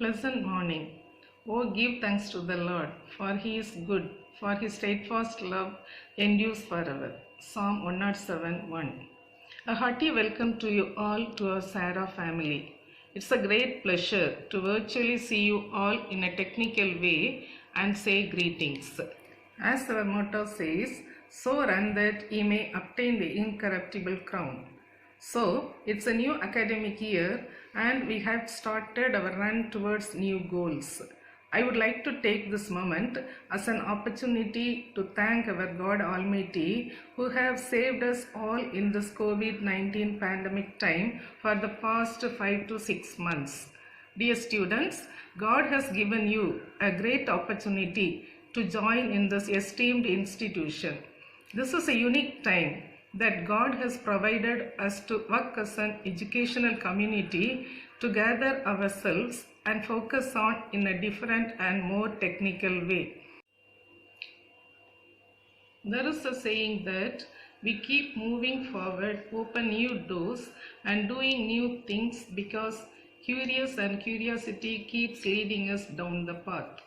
Pleasant morning. Oh, give thanks to the Lord, for he is good, for his steadfast love endures forever. Psalm 107:1. A hearty welcome to you all to our Sarah family. It's a great pleasure to virtually see you all in a technical way and say greetings. As our motto says, so run that ye may obtain the incorruptible crown. So, it's a new academic year and we have started our run towards new goals. I would like to take this moment as an opportunity to thank our God Almighty who have saved us all in this COVID-19 pandemic time for the past 5 to 6 months. Dear students, God has given you a great opportunity to join in this esteemed institution. This is a unique time that God has provided us to work as an educational community to gather ourselves and focus on in a different and more technical way. There is a saying that we keep moving forward, open new doors and doing new things because curiosity keeps leading us down the path.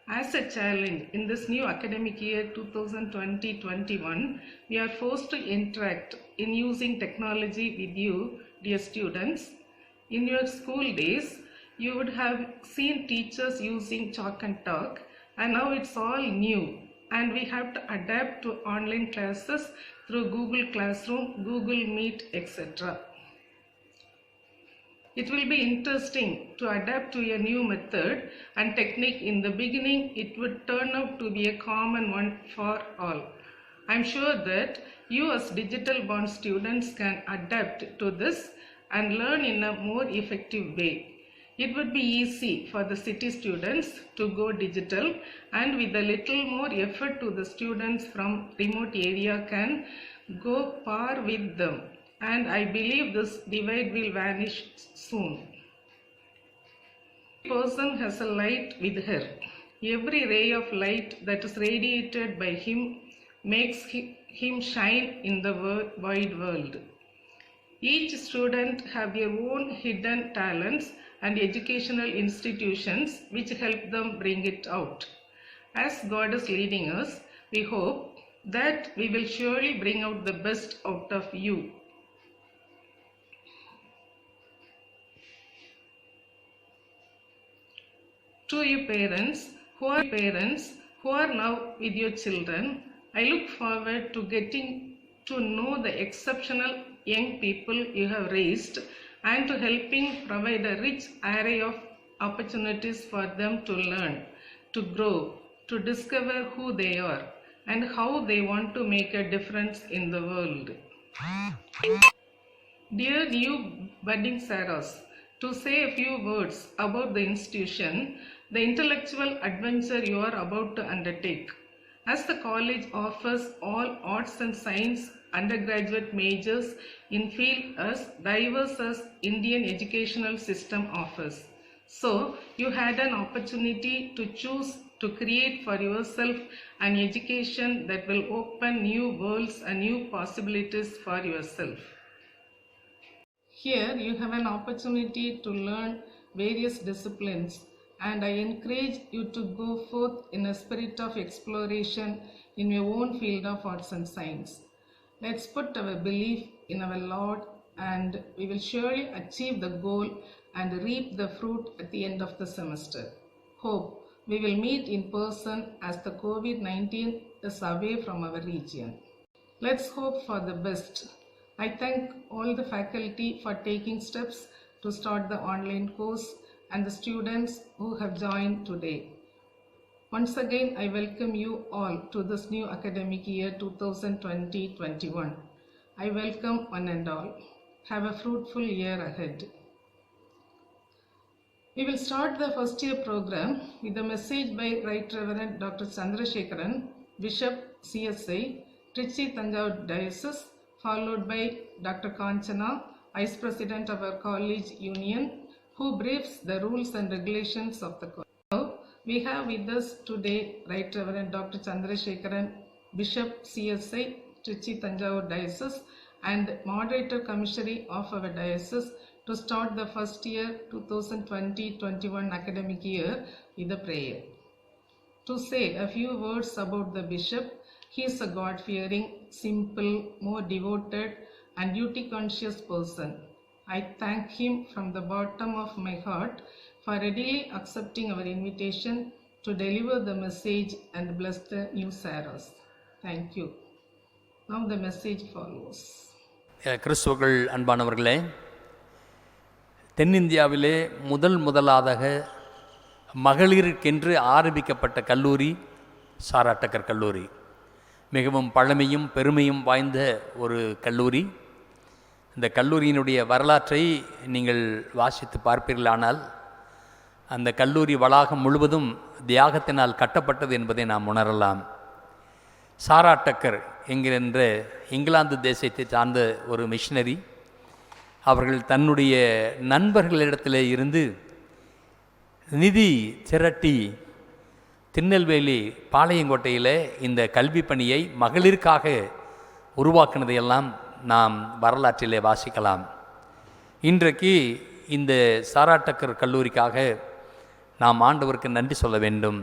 As a challenge in this new academic year 2020-21, we are forced to interact in using technology with you, dear students. In your school days, you would have seen teachers using chalk and talk, and now it's all new and we have to adapt to online classes through Google Classroom, Google Meet, etc. It will be interesting to adapt to a new method and technique. In the beginning, it would turn out to be a common one for all. I'm sure that you as digital born students can adapt to this and learn in a more effective way. It would be easy for the city students to go digital, and with a little more effort to the students from remote area can go par with them. And I believe this divide will vanish soon. Every person has a light with her. Every ray of light that is radiated by him makes him shine in the wide world. Each student have their own hidden talents and educational institutions which help them bring it out. As God is leading us, we hope that we will surely bring out the best out of you. To you parents who are now with your children, I look forward to getting to know the exceptional young people you have raised and to helping provide a rich array of opportunities for them to learn, to grow, to discover who they are and how they want to make a difference in the world. Dear new budding Sarahs, to say a few words about the institution, the intellectual adventure you are about to undertake. As the college offers all arts and science undergraduate majors in field as diverse as Indian educational system offers. So, you had an opportunity to choose to create for yourself an education that will open new worlds and new possibilities for yourself. Here you have an opportunity to learn various disciplines, and I encourage you to go forth in a spirit of exploration in your own field of arts and science. Let's put our belief in our Lord and we will surely achieve the goal and reap the fruit at the end of the semester. Hope we will meet in person as the COVID-19 is away from our region. Let's hope for the best. I thank all the faculty for taking steps to start the online course and the students who have joined today. Once again, I welcome you all to this new academic year 2020-21. I welcome one and all. Have a fruitful year ahead. We will start the first year program with a message by Right Reverend Dr. Chandrasekharan, Bishop CSI, Trichy Tanjavur Diocese, followed by Dr. Kanchana, Vice President of our College Union, who briefs the rules and regulations of the college. Now, we have with us today Right Reverend Dr. Chandrasekharan, Bishop CSI, Trichy Tanjavur Diocese, and Moderator Commissary of our Diocese to start the first year 2020-21 academic year with a prayer. To say a few words about the bishop, he is a God-fearing, simple, more devoted and duty-conscious person. I thank him from the bottom of my heart for readily accepting our invitation to deliver the message and bless the new Saras. Thank you. Now the message follows. கிறிஸ்துவுக்குள் அன்பானவர்களே, தென்னிந்தியாவிலே முதலாக மகளிருக்கென்று ஆரம்பிக்கப்பட்ட கல்லூரி சாரா டக்கர் கல்லூரி. மிகவும் பழமையும் பெருமையும் வாய்ந்த ஒரு கல்லூரி. இந்த கல்லூரியினுடைய வரலாற்றை நீங்கள் வாசித்து பார்ப்பீர்களானால் அந்த கல்லூரி வளாகம் முழுவதும் தியாகத்தினால் கட்டப்பட்டது என்பதை நாம் உணரலாம். சாரா டக்கர் என்கின்ற இங்கிலாந்து தேசத்தை சார்ந்த ஒரு மிஷனரி, அவர்கள் தன்னுடைய நண்பர்களிடத்தில் இருந்து நிதி திரட்டி திருநெல்வேலி பாளையங்கோட்டையில் இந்த கல்வி பணியை மகளிருக்காக உருவாக்கினதையெல்லாம் நாம் வரலாற்றிலே வாசிக்கலாம். இன்றைக்கு இந்த சாரா டக்கர் கல்லூரிக்காக நாம் ஆண்டவருக்கு நன்றி சொல்ல வேண்டும்.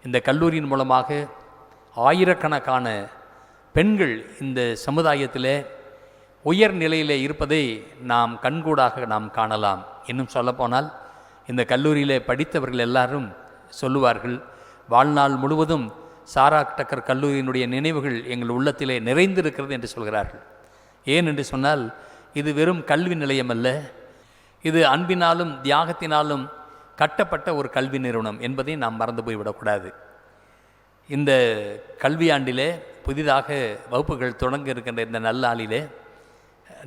இந்த கல்லூரியின் மூலமாக ஆயிரக்கணக்கான பெண்கள் இந்த சமுதாயத்தில் உயர் நிலையில் இருப்பதை நாம் கண்கூடாக நாம் காணலாம். இன்னும் சொல்லப்போனால் இந்த கல்லூரியில் படித்தவர்கள் எல்லாரும் சொல்லுவார்கள், வாழ்நாள் முழுவதும் சாரா டக்கர் கல்லூரியினுடைய நினைவுகள் எங்கள் உள்ளத்திலே நிறைந்திருக்கிறது என்று சொல்கிறார்கள். ஏன் என்று சொன்னால், இது வெறும் கல்வி நிலையம் அல்ல, இது அன்பினாலும் தியாகத்தினாலும் கட்டப்பட்ட ஒரு கல்வி நிறுவனம் என்பதை நாம் மறந்து போய்விடக்கூடாது. இந்த கல்வியாண்டிலே புதிதாக வகுப்புகள் தொடங்க இருக்கின்ற இந்த நல்லாளிலே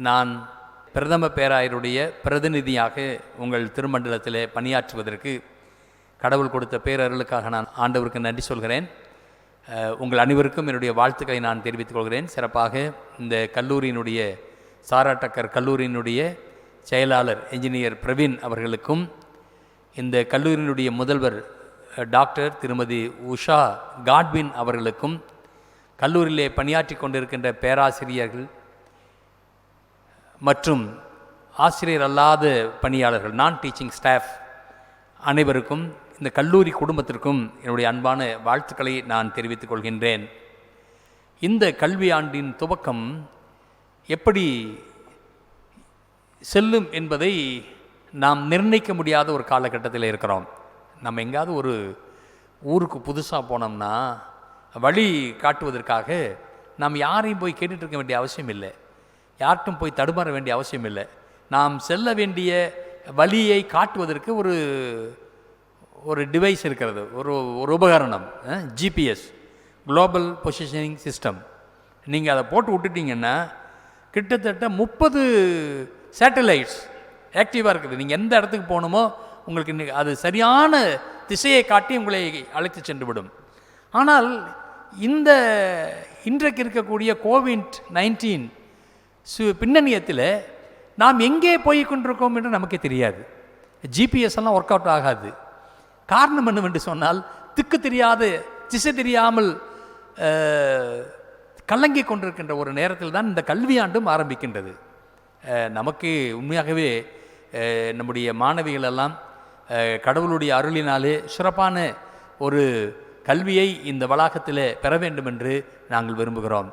நான் பிரதம பேராயருடைய பிரதிநிதியாக உங்கள் திருமண்டலத்தில் பணியாற்றுவதற்கு கடவுள் கொடுத்த பேரர்களுக்காக நான் ஆண்டவருக்கு நன்றி சொல்கிறேன். உங்கள் அனைவருக்கும் என்னுடைய வாழ்த்துக்களை நான் தெரிவித்துக் கொள்கிறேன். சிறப்பாக இந்த கல்லூரியினுடைய சாரா டக்கர் கல்லூரியினுடைய செயலாளர் என்ஜினியர் பிரவீன் அவர்களுக்கும், இந்த கல்லூரியினுடைய முதல்வர் டாக்டர் திருமதி உஷா காட்வின் அவர்களுக்கும், கல்லூரியிலே பணியாற்றி கொண்டிருக்கின்ற பேராசிரியர்கள் மற்றும் ஆசிரியர் அல்லாத பணியாளர்கள், நான் டீச்சிங் ஸ்டாஃப் அனைவருக்கும், இந்த கல்லூரி குடும்பத்திற்கும் என்னுடைய அன்பான வாழ்த்துக்களை நான் தெரிவித்துக் கொள்கின்றேன். இந்த கல்வி ஆண்டின் துவக்கம் எப்படி செல்லும் என்பதை நாம் நிர்ணயிக்க முடியாத ஒரு காலகட்டத்தில் இருக்கிறோம். நம்ம எங்கேயாவது ஒரு ஊருக்கு புதுசாக போனோம்னா வழி காட்டுவதற்காக நாம் யாரையும் போய் கேட்டுட்டு இருக்க வேண்டிய அவசியம் இல்லை, யார்ட்டும் போய் தடுமாற வேண்டிய அவசியம் இல்லை. நாம் செல்ல வேண்டிய வழியை காட்டுவதற்கு ஒரு டிவைஸ் இருக்கிறது, ஒரு உபகரணம், ஜிபிஎஸ், குளோபல் பொசிஷனிங் சிஸ்டம். நீங்கள் அதை போட்டு விட்டுட்டிங்கன்னா கிட்டத்தட்ட 30 சேட்டலைட்ஸ் ஆக்டிவாக இருக்குது. நீங்கள் எந்த இடத்துக்கு போகணுமோ உங்களுக்கு அது சரியான திசையை காட்டி உங்களை அழைத்து சென்று விடும். ஆனால் இன்றைக்கு இருக்கக்கூடிய கோவிட்-19 பின்னணியத்தில் நாம் எங்கே போய் கொண்டிருக்கோம் என்று நமக்கே தெரியாது. ஜிபிஎஸ் எல்லாம் ஒர்க் அவுட் ஆகாது. காரணம் என்னவென்று சொன்னால், திக்கு தெரியாத திசை தெரியாமல் கலங்கி கொண்டிருக்கின்ற ஒரு நேரத்தில் தான் இந்த கல்வியாண்டும் ஆரம்பிக்கின்றது. நமக்கு உண்மையாகவே நம்முடைய மாணவிகள் எல்லாம் கடவுளுடைய அருளினாலே சிறப்பான ஒரு கல்வியை இந்த வளாகத்தில் பெற வேண்டும் என்று நாங்கள் விரும்புகிறோம்.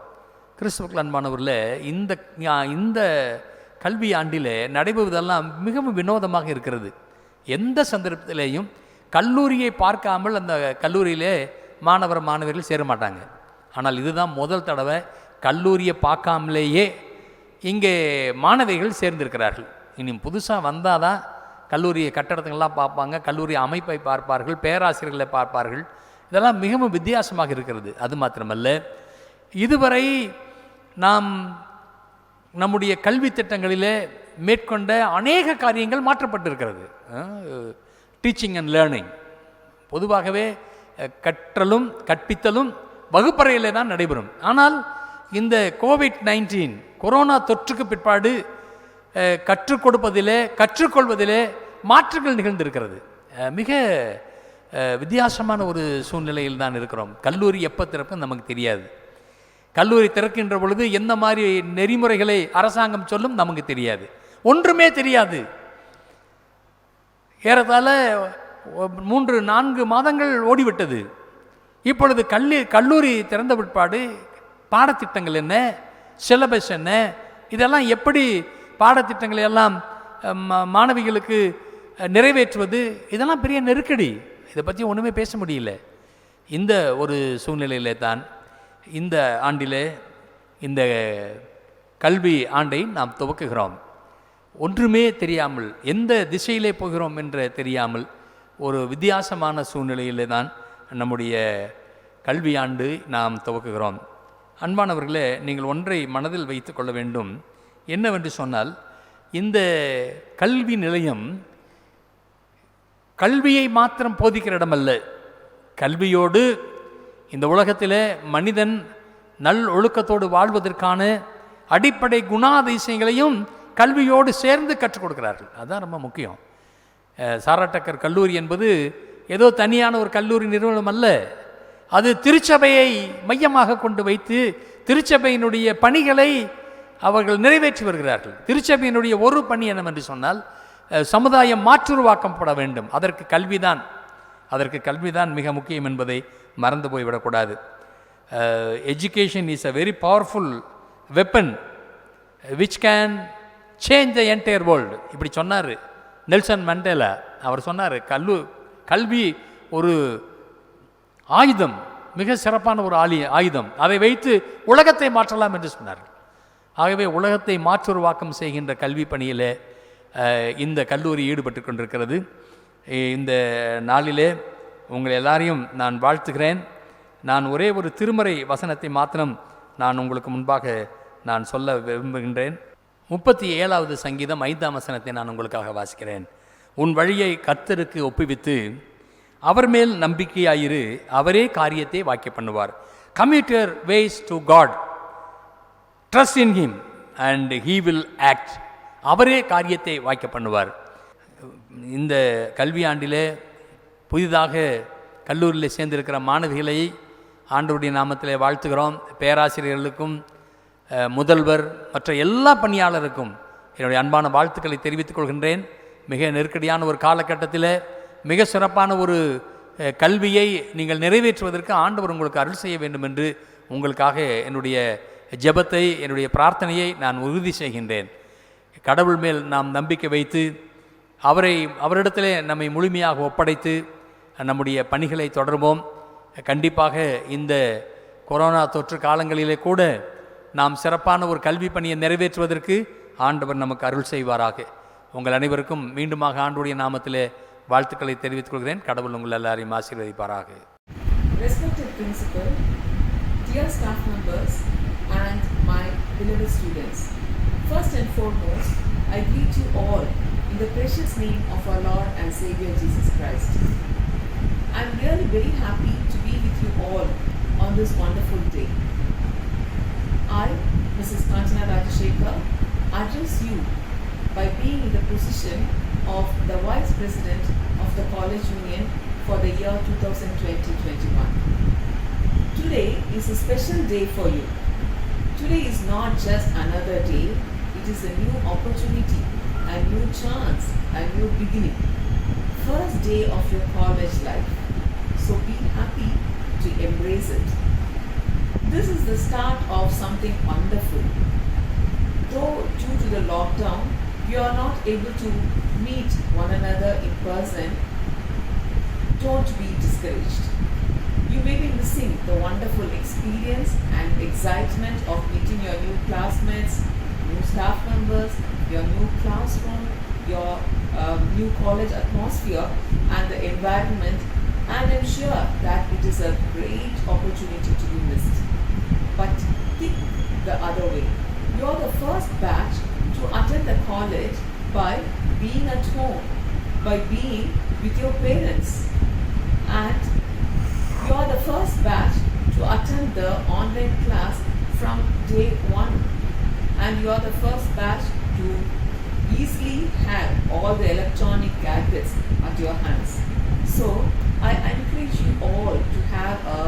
கிறிஸ்துவுக்குள் அன்பானவர்களே, இந்த கல்வி ஆண்டில் நடைபெறுவதெல்லாம் மிகவும் வினோதமாக இருக்கிறது. எந்த சந்தர்ப்பத்திலேயும் கல்லூரியை பார்க்காமல் அந்த கல்லூரியிலே மாணவர்கள் சேர மாட்டாங்க. ஆனால் இதுதான் முதல் தடவை கல்லூரியை பார்க்காமலேயே இங்கே மாணவிகள் சேர்ந்திருக்கிறார்கள். இனி புதுசாக வந்தால் தான் கல்லூரி கட்டடத்துங்கள்லாம் பார்ப்பாங்க, கல்லூரி அமைப்பை பார்ப்பார்கள், பேராசிரியர்களை பார்ப்பார்கள். இதெல்லாம் மிகவும் வித்தியாசமாக இருக்கிறது. அது மாத்திரமல்ல, இதுவரை நாம் நம்முடைய கல்வி திட்டங்களிலே மேற்கொண்ட அநேக காரியங்கள் மாற்றப்பட்டிருக்கிறது. டீச்சிங் அண்ட் லேர்னிங் பொதுவாகவே கற்றலும் கற்பித்தலும் வகுப்பறையிலே தான் நடைபெறும். ஆனால் இந்த கோவிட்-19 கொரோனா தொற்றுக்கு பிற்பாடு கற்றுக் கொடுப்பதிலே கற்றுக்கொள்வதிலே மாற்றங்கள் நிகழ்ந்திருக்கிறது. மிக வித்தியாசமான ஒரு சூழ்நிலையில் தான் இருக்கிறோம். கல்லூரி எப்போ திறக்கும் நமக்கு தெரியாது. கல்லூரி திறக்கின்ற பொழுது எந்த மாதிரி நெறிமுறைகளை அரசாங்கம் சொல்லும் நமக்கு தெரியாது. ஒன்றுமே தெரியாது. ஏறத்தாழ 3-4 மாதங்கள் ஓடிவிட்டது. இப்பொழுது கல்லூரி திறந்த பிற்பாடு பாடத்திட்டங்கள் என்ன, சிலபஸ் என்ன, இதெல்லாம் எப்படி பாடத்திட்டங்களை எல்லாம் மாணவிகளுக்கு நிறைவேற்றுவது, இதெல்லாம் பெரிய நெருக்கடி. இதை பற்றி ஒன்றுமே பேச முடியல. இந்த ஒரு சூழ்நிலையிலே தான் இந்த ஆண்டிலே இந்த கல்வி ஆண்டை நாம் துவக்குகிறோம். ஒன்றுமே தெரியாமல், எந்த திசையிலே போகிறோம் என்று தெரியாமல் ஒரு வித்தியாசமான சூழ்நிலையிலே தான் நம்முடைய கல்வி ஆண்டு நாம் துவக்குகிறோம். அன்பானவர்களே, நீங்கள் ஒன்றை மனதில் வைத்து கொள்ள வேண்டும். என்னவென்று சொன்னால், இந்த கல்வி நிலையம் கல்வியை மாத்திரம் போதிக்கிற இடமல்ல. கல்வியோடு இந்த உலகத்தில் மனிதன் நல் ஒழுக்கத்தோடு வாழ்வதற்கான அடிப்படை குணாதிசயங்களையும் கல்வியோடு சேர்ந்து கற்றுக் கொடுக்கிறார்கள். அதுதான் ரொம்ப முக்கியம். சாரா டக்கர் கல்லூரி என்பது ஏதோ தனியான ஒரு கல்லூரி நிறுவனம் அல்ல. அது திருச்சபையை மையமாக கொண்டு வைத்து திருச்சபையினுடைய பணிகளை அவர்கள் நிறைவேற்றி வருகிறார்கள். திருச்சபையினுடைய ஒரு பணி என்னவென்று சொன்னால், சமுதாயம் மாற்றுருவாக்கப்பட வேண்டும். அதற்கு கல்விதான் மிக முக்கியம் என்பதை மறந்து போய்விடக்கூடாது. Education is a very powerful weapon which can change the entire world. இப்படி சொன்னார் நெல்சன் மண்டேலா. அவர் சொன்னார், கல்வி ஒரு ஆயுதம், மிக சிறப்பான ஒரு ஆயுதம், அதை வைத்து உலகத்தை மாற்றலாம் என்று சொன்னார். ஆகவே உலகத்தை மாற்றுருவாக்கம் செய்கின்ற கல்வி பணியில் இந்த கல்லூரி ஈடுபட்டு கொண்டிருக்கிறது. இந்த நாளிலே உங்கள் எல்லாரையும் நான் வாழ்த்துகிறேன். நான் ஒரே ஒரு திருமறை வசனத்தை மாத்திரம் நான் உங்களுக்கு முன்பாக நான் சொல்ல விரும்புகின்றேன். 37வது சங்கீதம் 5ஆம் வசனத்தை நான் உங்களுக்காக வாசிக்கிறேன். உன் வழியை கர்த்தருக்கு ஒப்புவித்து அவர் மேல் நம்பிக்கையாயிரு, அவரே காரியத்தை வாக்கிய பண்ணுவார். Commit your ways to God, trust in him and he will act. அவரே காரியத்தை வாக்கிய பண்ணுவார். இந்த கல்வி ஆண்டிலே புதிதாக கல்லூரியில் சேர்ந்திருக்கிற மாணவிகளை ஆண்டவருடைய நாமத்திலே வாழ்த்துகிறோம். பேராசிரியர்களுக்கும் முதல்வர் மற்ற எல்லா பணியாளருக்கும் என்னுடைய அன்பான வாழ்த்துக்களை தெரிவித்துக் கொள்கின்றேன். மிக நெருக்கடியான ஒரு காலகட்டத்தில் மிக சிறப்பான ஒரு கல்வியை நீங்கள் நிறைவேற்றுவதற்கு ஆண்டவர் உங்களுக்கு அருள் செய்ய வேண்டும் என்று உங்களுக்காக என்னுடைய ஜெபத்தை, என்னுடைய பிரார்த்தனையை நான் உறுதி செய்கின்றேன். கடவுள் மேல் நாம் நம்பிக்கை வைத்து அவரிடத்திலே நம்மை முழுமையாக ஒப்படைத்து நம்முடைய பணிகளை தொடர்வோம். கண்டிப்பாக இந்த கொரோனா தொற்று காலங்களிலே கூட நாம் சிறப்பான ஒரு கல்வி பணியை நிறைவேற்றுவதற்கு ஆண்டவர் நமக்கு அருள் செய்வாராக. உங்கள் அனைவருக்கும் மீண்டுமாக ஆண்டவருடைய நாமத்திலே வாழ்த்துக்களை தெரிவித்துக் கொள்கிறேன். கடவுள் உங்கள் எல்லாரையும் ஆசீர்வதிப்பாராக. Respected principal, dear staff members and my beloved students, first and foremost, I greet you all in the precious name of our Lord and Savior Jesus Christ. I am really very happy to be with you all on this wonderful day. I, Mrs. Kanchana Rajashekar, address you by being in the position of the Vice President of the College Union for the year 2020-21. Today is a special day for you. Today is not just another day, it is a new opportunity, a new chance, a new beginning. First day of your college life. So be happy to embrace it. This is the start of something wonderful. Though due to the lockdown, you are not able to meet one another in person, don't be discouraged. You may be missing the wonderful experience and excitement of meeting your new classmates, new staff members, your new classroom, your new college atmosphere and the environment, and I'm sure that it is a great opportunity to be missed. But think the other way. You are the first batch to attend the college by being at home, by being with your parents, and you are the first batch to attend the online class from day one, and you are the first batch to easily have all the electronic gadgets at your hands. So I encourage you all to have a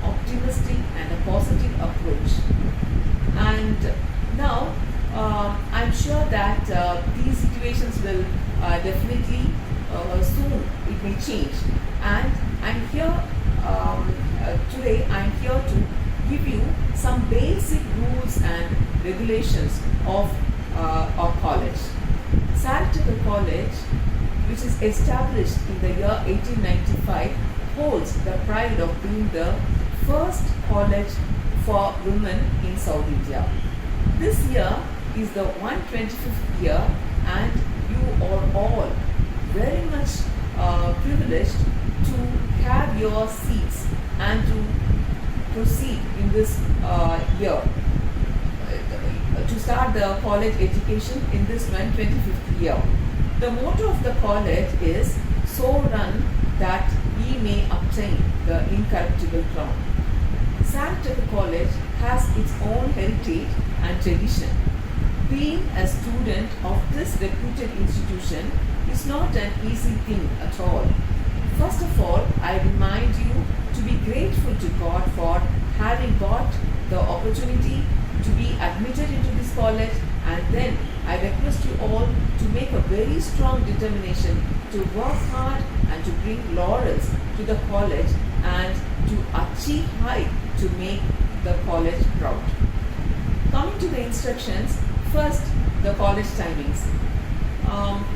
optimistic and a positive approach. And now I'm sure sure that these situations will definitely soon it may change. And I'm here today. I'm here to give you some basic rules and regulations of our college. Saratoga College, which is established in the year 1895, holds the pride of being the first college for women in South India. This year is the 125th year, and you are all very much privileged to have your seats and to proceed in this year to start the college education in this 125th year. The motto of the college is "So run that ye may obtain the incorruptible crown." Saratoga College has its own heritage and tradition. Being a student of this reputed institution is not an easy thing at all. First of all, I remind you to be grateful to God for having got the opportunity to be admitted into this college, and then I request you all to make a very strong determination to work hard and to bring laurels to the college and to achieve high to make the college proud. Coming to the instructions, first the college timings.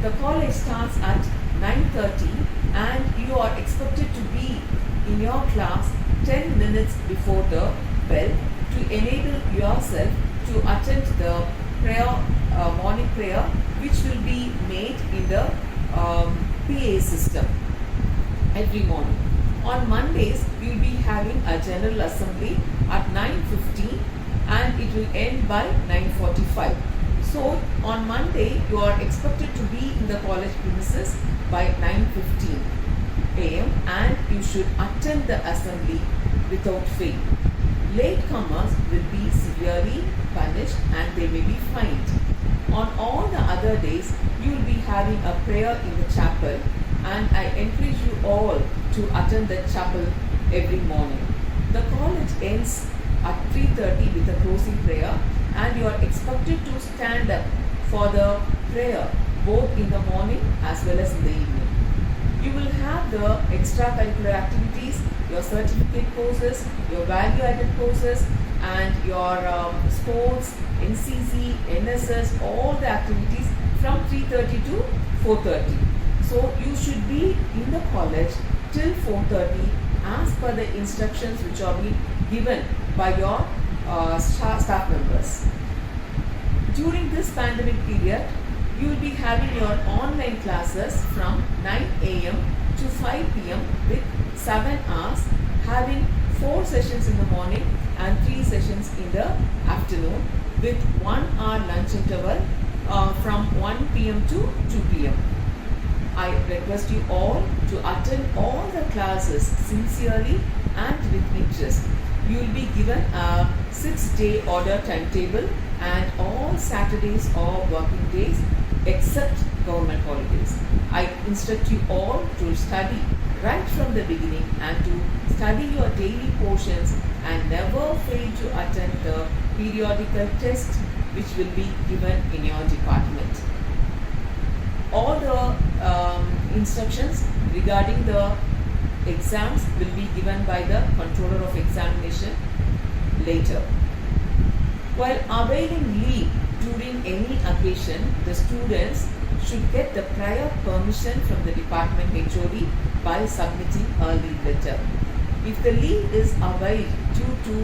The college starts at 9:30 and you are expected to be in your class 10 minutes before the bell to enable yourself to attend the prayer, morning prayer, which will be made in the PA system every morning. On Mondays, we will be having a general assembly at 9:15 and it will end by 9:45. So on Monday, you are expected to be in the college premises by 9:15 a.m. and you should attend the assembly without fail. Latecomers will be severely punished and they may be fined. On all the other days, you will be having a prayer in the chapel, and I encourage you all to attend the chapel every morning. The college ends at 3:30 with a closing prayer, and you are expected to stand up for the prayer both in the morning as well as in the evening. You will have the extracurricular activities, your certificate courses, your value-added courses, and your sports, NCC, NSS, all the activities from 3:30 to 4:30. So you should be in the college till 4:30 as per the instructions which are being given by your staff members. During this pandemic period, you will be having your online classes from 9 a.m. to 5 p.m. with 7 hours, having 4 sessions in the morning and 3 sessions in the afternoon with 1 hour lunch interval from 1 p.m. to 2 p.m. I request you all to attend all the classes sincerely and with interest. You will be given a 6-day order timetable and all Saturdays or working days except government holidays. I instruct you all to study right from the beginning and to study your daily portions and never fail to attend the periodical test which will be given in your department. All the instructions regarding the exams will be given by the controller of examination later. While availing leave during any occasion, the students should get the prior permission from the department HOD by submitting a leave letter. If the leave is availed due to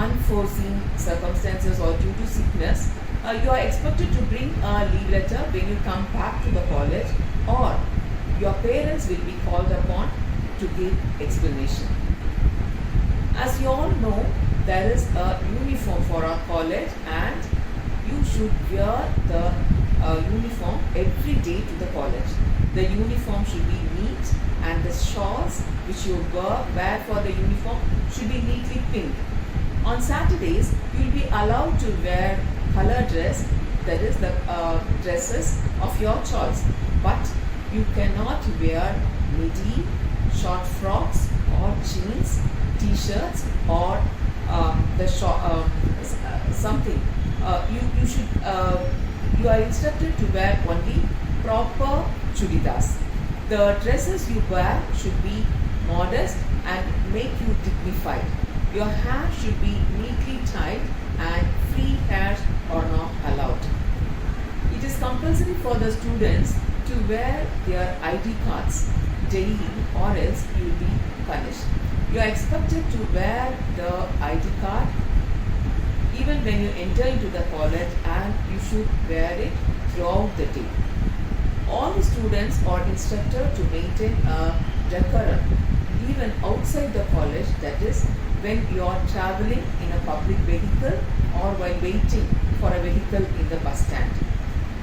unforeseen circumstances or due to sickness, you are expected to bring a leave letter when you come back to the college, or your parents will be called upon to give explanation. As you all know, there is a uniform for our college, and you should wear the uniform every day to the college. The uniform should be neat, and the shorts which you wear for the uniform should be neatly pinned. On Saturdays, you will be allowed to wear color dress, that is the dresses of your choice, but you cannot wear midi, short frocks or jeans, t-shirts or something You are instructed to wear only proper chudidas. The dresses you wear should be modest and make you dignified. Your hair should be neatly tied and free hairs are not allowed. It is compulsory for the students to wear their ID cards daily or else you will be punished. You are expected to wear the ID card even when you enter into the college, and you should wear it throughout the day. All the students are instructed to maintain a decorum even outside the college, that is when you are traveling in a public vehicle or while waiting for a vehicle in the bus stand.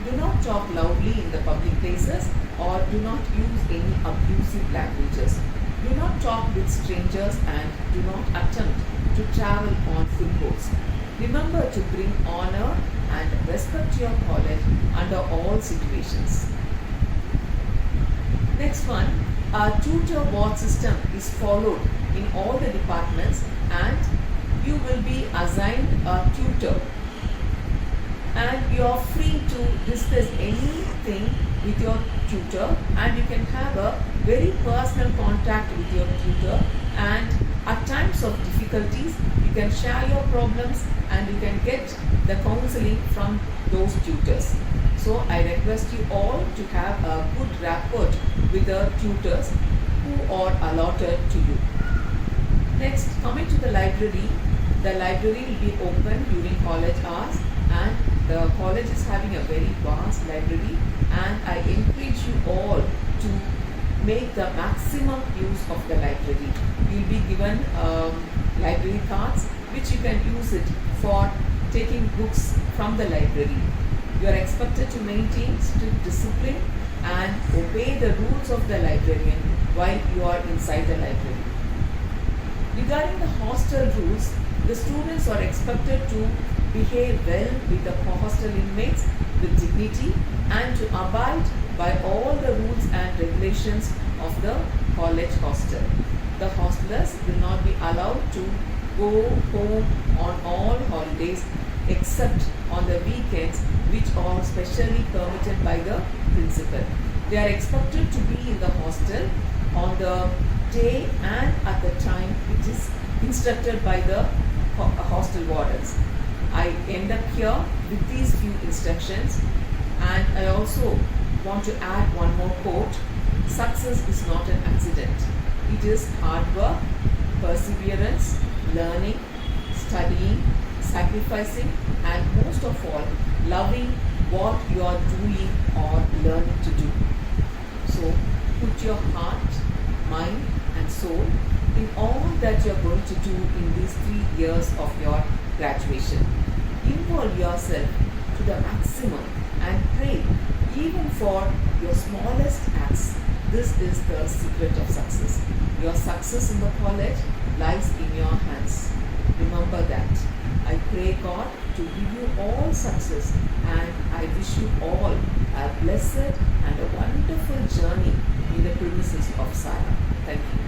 Do not talk loudly in the public places or do not use any abusive languages. Do not talk with strangers and do not attempt to travel on footboats. Remember to bring honor and respect your college under all situations. Next one, a tutor board system is followed in all the departments, and you will be assigned a tutor. And you are free to discuss anything with your tutor, and you can have a very personal contact with your tutor, and at times of difficulties you can share your problems and you can get the counseling from those tutors. So I request you all to have a good rapport with the tutors who are allotted to you. Next, coming to the library will be open during college hours, and the college is having a very vast library, and I encourage you all to make the maximum use of the library. You will be given library cards which you can use it for taking books from the library. You are expected to maintain strict discipline and obey the rules of the librarian while you are inside the library. Regarding the hostel rules, the students are expected to behave well with the hostel inmates with dignity and to abide by all the rules and regulations of the college hostel. The hostelers will not be allowed to go home on all holidays except on the weekends, which are specially permitted by the principal. They are expected to be in the hostel on the day and at the time which is instructed by the hostel wardens. I end up here with these few instructions, and I also want to add one more quote. Success is not an accident. It is hard work, perseverance, learning, studying, sacrificing, and most of all, loving what you are doing or learning to do. So, put your heart, mind, and soul in all that you are going to do in these 3 years of your graduation. Involve yourself to the maximum and pray even for your smallest acts. This is the secret of success. Your success in the college lies in your hands. Remember that. I pray God to give you all success, and I wish you all a blessed and a wonderful journey in the premises of Sarah. Thank you.